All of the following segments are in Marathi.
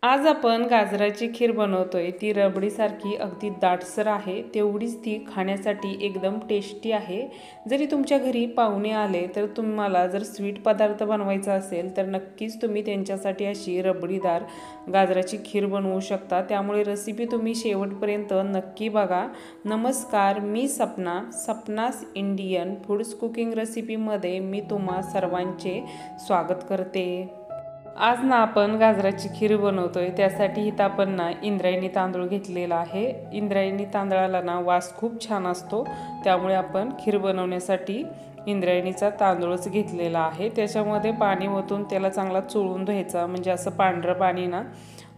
आज आपण गाजराची खीर बनवतोय। ती रबडीसारखी अगदी दाटसर आहे, तेवढीच ती खाण्यासाठी एकदम टेस्टी आहे। जरी तुमच्या घरी पाहुणे आले तर तुम्हाला जर स्वीट पदार्थ बनवायचा असेल तर नक्कीच तुम्ही त्यांच्यासाठी अशी रबडीदार गाजराची खीर बनवू शकता। त्यामुळे रेसिपी तुम्ही शेवटपर्यंत नक्की बघा। नमस्कार, मी सपनास इंडियन फूड्स कुकिंग रेसिपीमध्ये मी तुम्हा सर्वांचे स्वागत करते। आज ना आपण गाजराची खीर बनवतोय। त्यासाठी इथं आपण ना इंद्रायणी तांदूळ घेतलेला आहे। इंद्रायणी तांदळाला ना वास खूप छान असतो, त्यामुळे आपण खीर बनवण्यासाठी इंद्रायणीचा तांदूळच घेतलेला आहे। त्याच्यामध्ये पाणी ओतून त्याला चांगला चोळून धुवायचा, म्हणजे असं पांढरं पाणी ना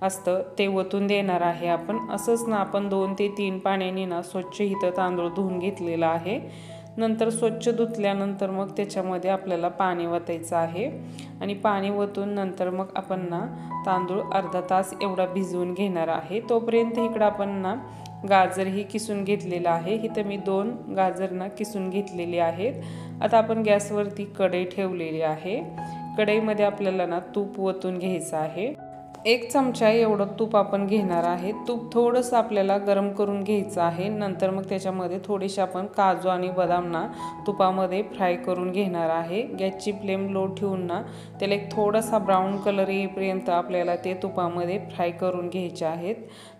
असतं ते ओतून देणार आहे आपण। असंच ना आपण 2 ते 3 पाण्याने ना स्वच्छ इथं तांदूळ धुवून घेतलेला आहे। नंतर स्वच्छ धुतल्यानंतर मग त्याच्यामध्ये आपल्याला पाणी ओतायचं आहे आणि पाणी ओतून नंतर मग आपण ना तांदूळ अर्धा तास एवढा भिजवून घेणार आहे। तोपर्यंत इकडं आपण ना गाजरही किसून घेतलेला आहे। इथं मी 2 गाजर ना किसून घेतलेले आहेत। आता आपण गॅसवरती कढई ठेवलेली आहे। कढईमध्ये आपल्याला ना तूप ओतून घ्यायचं आहे। 1 चमचा एवढं तूप आपण घेणार आहे। तूप थोडंसं आपल्याला गरम करून घ्यायचं आहे। नंतर मग त्याच्यामध्ये थोडेसे आपण काजू आणि बदाम ना तुपामध्ये फ्राय करून घेणार आहे। गॅसची फ्लेम लो ठेवून ना त्याला एक थोडासा ब्राऊन कलर येईपर्यंत आपल्याला ते तुपामध्ये फ्राय करून घ्यायचे आहेत।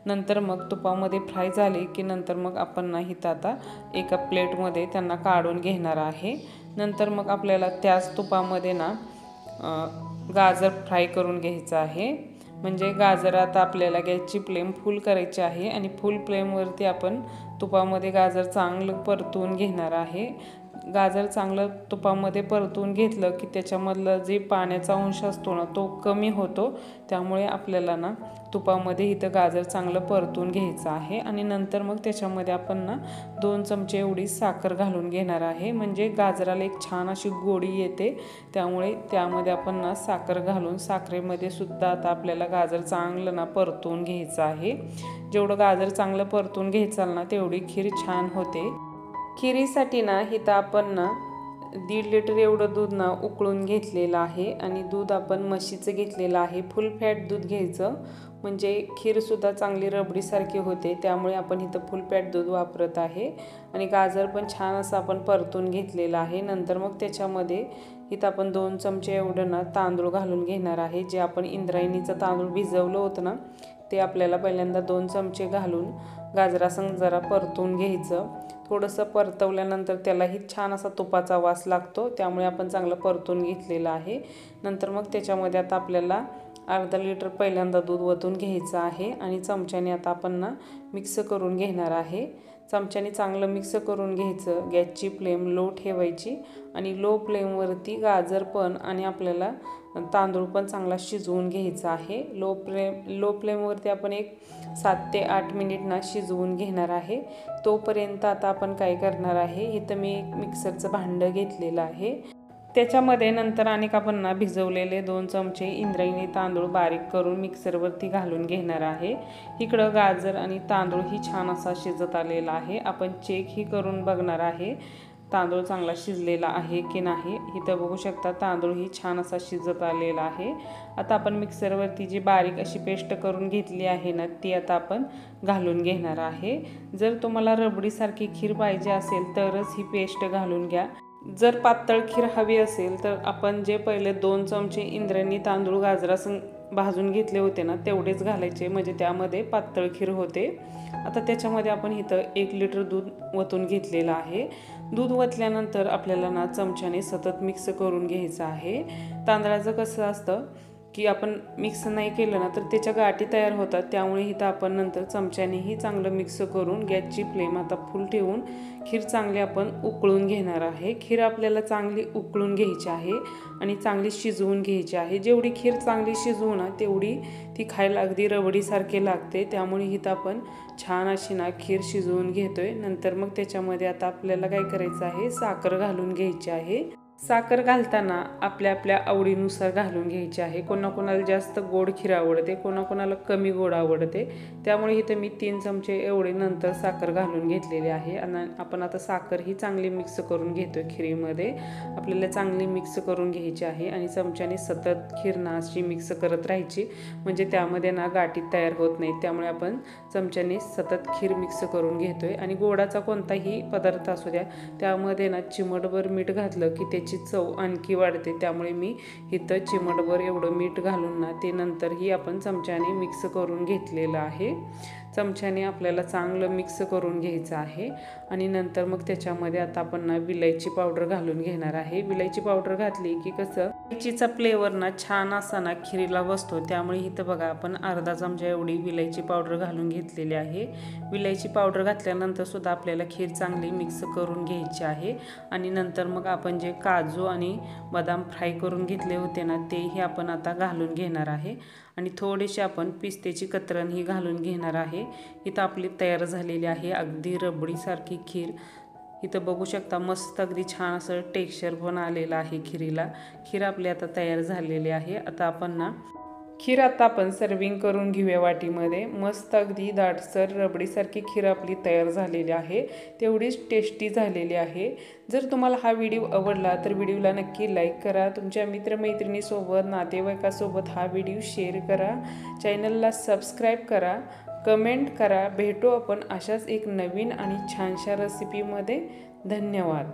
नंतर मग तुपामध्ये फ्राय झाले की नंतर मग आपण ना इथं आता एका प्लेटमध्ये त्यांना काढून घेणार आहे। नंतर मग आपल्याला त्याच तुपामध्ये ना गाजर फ्राय करून घ्यायचं आहे। म्हणजे गाजरात आपल्याला गॅसची फ्लेम फुल करायची आहे आणि फुल फ्लेमवरती आपण तुपामध्ये गाजर चांगलं परतून घेणार आहे। गाजर चांगलं तुपामध्ये परतून घेतलं की त्याच्यामधलं जे पाण्याचा अंश असतो ना तो कमी होतो। त्यामुळे आपल्याला ना तुपामध्ये इथं गाजर चांगलं परतून घ्यायचं आहे आणि नंतर मग त्याच्यामध्ये आपण ना 2 चमचे एवढी साखर घालून घेणार आहे। म्हणजे गाजराला एक छान अशी गोडी येते, त्यामुळे त्यामध्ये आपण ना साखर घालून साखरेमध्ये सुद्धा आता आपल्याला गाजर चांगलं ना परतून घ्यायचं आहे। जेवढं गाजर चांगलं परतून घ्यायचं ना तेवढी खीर छान होते। खिरीसाठी ना इथं आपण ना 1.5 लिटर एवढं दूध ना उकळून घेतलेलं आहे आणि दूध आपण म्हशीचं घेतलेलं आहे। फुल फॅट दूध घ्यायचं, म्हणजे खीरसुद्धा चांगली रबडीसारखी होते। त्यामुळे आपण इथं फुल फॅट दूध वापरत आहे आणि गाजर पण छान असं आपण परतून घेतलेलं आहे। नंतर मग त्याच्यामध्ये इथं आपण 2 चमचे एवढं ना तांदूळ घालून घेणार आहे। जे आपण इंद्रायणीचं तांदूळ भिजवलं होतं ना ते आपल्याला पहिल्यांदा 2 चमचे घालून गाजरासंग जरा परतून घ्यायचं। थोडंसं परतवल्यानंतर त्यालाही छान असा तुपाचा वास लागतो, त्यामुळे आपण चांगलं परतून घेतलेलं आहे। नंतर मग त्याच्यामध्ये आता आपल्याला अर्धा लिटर पहिल्यांदा दूध ओतून घ्यायचं आहे आणि चमच्याने आता आपण ना मिक्स करून घेणार आहे। चमच्याने चांगलं मिक्स करून घ्यायचं। गॅसची फ्लेम लो ठेवायची आणि लो फ्लेमवरती गाजर पण आणि आपल्याला तांदूळ पण चांगला शिजवून घ्यायचा आहे। लो फ्लेमवरती आपण एक 7 ते 8 मिनिट ना शिजवून घेणार आहे। तोपर्यंत आता आपण काय करणार आहे, इथं मी एक मिक्सरचं भांडं घेतलेलं आहे। त्याच्यामध्ये नंतर अनेक आपण ना भिजवलेले 2 चमचे इंद्रायणी तांदूळ बारीक करून मिक्सरवरती घालून घेणार आहे। इकडं गाजर आणि तांदूळही छान असा शिजत आलेला आहे। आपण चेकही करून बघणार आहे तांदूळ चांगला शिजलेला आहे की नाही। इथं बघू शकता तांदूळही छान असा शिजत आलेला आहे। आता आपण मिक्सरवरती जी बारीक अशी पेस्ट करून घेतली आहे ना ती आता आपण घालून घेणार आहे। जर तुम्हाला रबडीसारखी खीर पाहिजे असेल तरच ही पेस्ट घालून घ्या। जर पातळ खीर हवी असेल तर आपण जे पहिले 2 चमचे इंद्रायणी तांदूळ गाजरासंग भाजून घेतले होते ना तेवढेच घालायचे, म्हणजे त्यामध्ये पातळ खीर होते। आता त्याच्यामध्ये आपण इथं 1 लिटर दूध ओतून घेतलेलं आहे। दूध ओतल्यानंतर आपल्याला ना चमच्याने सतत मिक्स करून घ्यायचं आहे। तांदळाचं कसं असतं की आपण मिक्स नाही केलं ना तर त्याच्या गाठी तयार होतात, त्यामुळे इथं आपण नंतर चमच्यानेही चांगलं मिक्स करून गॅसची फ्लेम आता फुल ठेवून खीर चांगली आपण उकळून घेणार आहे। खीर आपल्याला चांगली उकळून घ्यायची आहे आणि चांगली शिजवून घ्यायची आहे। जेवढी खीर चांगली शिजवू ना तेवढी ती खायला अगदी रबडीसारखी लागते। त्यामुळे इथं आपण छान अशी ना खीर शिजवून घेतोय। नंतर मग त्याच्यामध्ये आता आपल्याला काय करायचं आहे, साखर घालून घ्यायची आहे। साखर घालताना आपल्या आपल्या आवडीनुसार घालून घ्यायची आहे. कोणाकोणाला जास्त गोड खीर आवडते, कोणाकोणाला कमी गोड आवडते. त्यामुळे इथं मी 3 चमचे एवढे नंतर साखर घालून घेतलेली आहे. आणि आपण आता साखर ही चांगली मिक्स करून घेतोय खिरीमध्ये. आपल्याला चांगली मिक्स करून घ्यायची आहे आणि चमच्याने सतत खीर ना अशी मिक्स करत राहायची, म्हणजे त्यामध्ये ना गाठी तयार होत नाहीत. त्यामुळे आपण चमच्याने सतत खीर मिक्स करून घेतोय. आणि गोडाचा कोणताही पदार्थ असू द्या, त्यामध्ये ना चिमटभर मीठ घातलं की त्याची चव आणखी वाढते. त्यामुळे मी इथं चिमटभर एवढं मीठ घालून ना ते नंतरही आपण चमच्याने मिक्स करून घेतलेलं आहे. चमच्याने आपल्याला चांगलं मिक्स करून घ्यायचं आहे. आणि नंतर मग त्याच्यामध्ये आता आपण ना विलायची पावडर घालून घेणार आहे. विलायची पावडर घातली की कसं विलायचीचा फ्लेवर ना छान असा ना खिरीला बसतो. त्यामुळे इथं बघा आपण अर्धा चमचा एवढी विलायची पावडर घालून घेतलेली आहे. विलायची पावडर घातल्यानंतर सुद्धा आपल्याला खीर चांगली मिक्स करून घ्यायची आहे. आणि नंतर मग आपण जे काजू आणि बदाम फ्राय करून घेतले होते ना, तेही आपण आता घालून घेणार आहे. आणि थोडीशी आपण पिस्त्याची कतरण ही घालून घेणार आहे. इथं आपली तयार झालेली आहे अगदी रबडीसारखी खीर. इथं बघू शकता मस्त अगदी छान असं टेक्स्चर पण आलेलं आहे खिरीला. खीर आपली आता तयार झालेली आहे. आता आपण सर्विंग करून घेऊया वाटीमध्ये. मस्त अगदी दाटसर रबडीसारखी खीर आपली तयार झालेली आहे. तेवढीच टेस्टी झालेली आहे. जर तुम्हाला हा व्हिडिओ आवडला तर व्हिडिओला नक्की लाईक करा. तुमच्या मित्रमैत्रिणीसोबत, नातेवाईकासोबत हा व्हिडिओ शेअर करा. चॅनलला सबस्क्राईब करा, कमेंट करा. भेटू आपण अशाच एक नवीन आणि छानशा रेसिपीमध्ये. धन्यवाद.